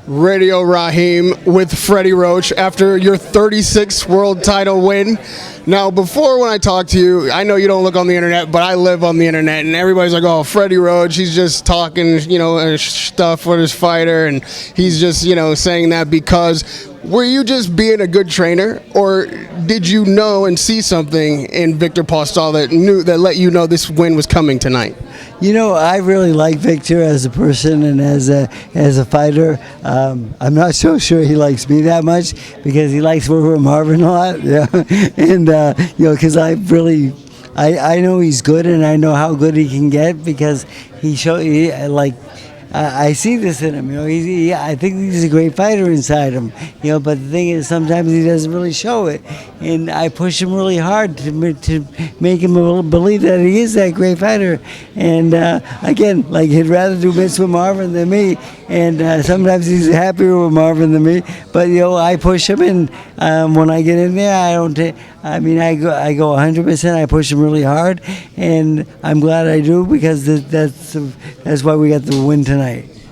Radio Raheem with Freddie Roach after your 36th world title win. Now, before when I talk to you, I know you don't look on the internet, but I live on the internet, and everybody's like, oh, Freddie Roach, he's just talking, stuff for his fighter, and he's just, saying that because were you just being a good trainer, or did you know and see something in Viktor Postol that let you know this win was coming tonight? I really like Viktor as a person and as a fighter. I'm not so sure he likes me that much because he likes working with Marvin a lot. Yeah, and because I know he's good and I know how good he can get because I see this in him. I think he's a great fighter inside him. But the thing is, sometimes he doesn't really show it, and I push him really hard to make him believe that he is that great fighter. And again, he'd rather do bits with Marvin than me, and sometimes he's happier with Marvin than me. But I push him, and when I get in there, I don't. I go 100%. I push him really hard, and I'm glad I do because that's why we got the win tonight.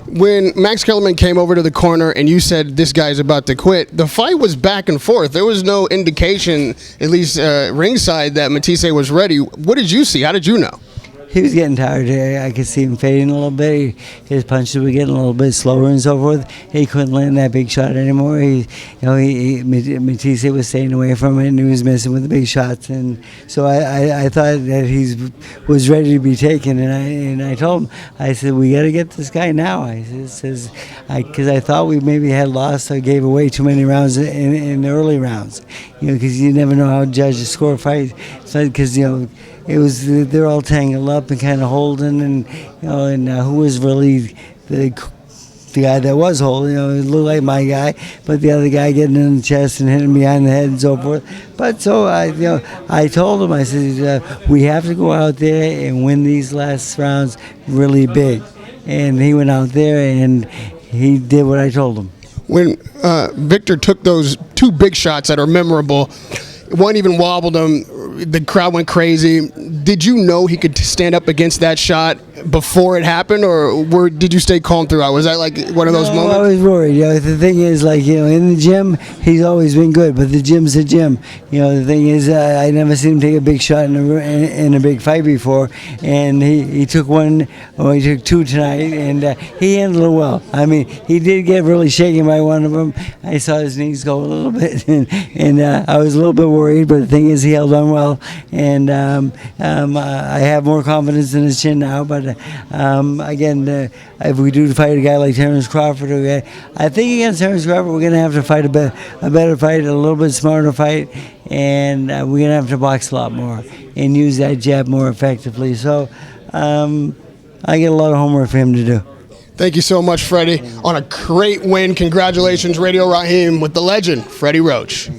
When Max Kellerman came over to the corner and you said this guy's about to quit, the fight was back and forth. There was no indication, at least ringside, that Matthysse was ready. What did you see? How did you know? He was getting tired. I could see him fading a little bit. His punches were getting a little bit slower and so forth. He couldn't land that big shot anymore. Matthysse was staying away from it, and he was missing with the big shots. And so I thought that he was ready to be taken. And I told him, I said, we got to get this guy now. Because I thought we maybe had lost or gave away too many rounds in the early rounds. Because you never know how judges score fights. Because they're all tangled up and kind of holding, and who was really the guy that was holding? It looked like my guy, but the other guy getting in the chest and hitting behind the head and so forth. But so I told him, I said, we have to go out there and win these last rounds really big, and he went out there and he did what I told him. When Viktor took those two big shots that are memorable, one even wobbled him. The crowd went crazy. Did you know he could stand up against that shot before it happened, or did you stay calm throughout? Was that like one of those moments? I was worried. The thing is, in the gym, he's always been good, but the gym's a gym. The thing is, I never seen him take a big shot in a big fight before, and he took one, or he took two tonight, and he handled it well. He did get really shaken by one of them. I saw his knees go a little bit, and I was a little bit worried, but the thing is, he held on well, and I have more confidence in his chin now, but again, if we do fight a guy like Terrence Crawford, I think against Terrence Crawford we're going to have to fight a better fight, a little bit smarter fight, and we're going to have to box a lot more and use that jab more effectively. So I get a lot of homework for him to do. Thank you so much, Freddie, on a great win. Congratulations, Radio Raheem, with the legend, Freddie Roach.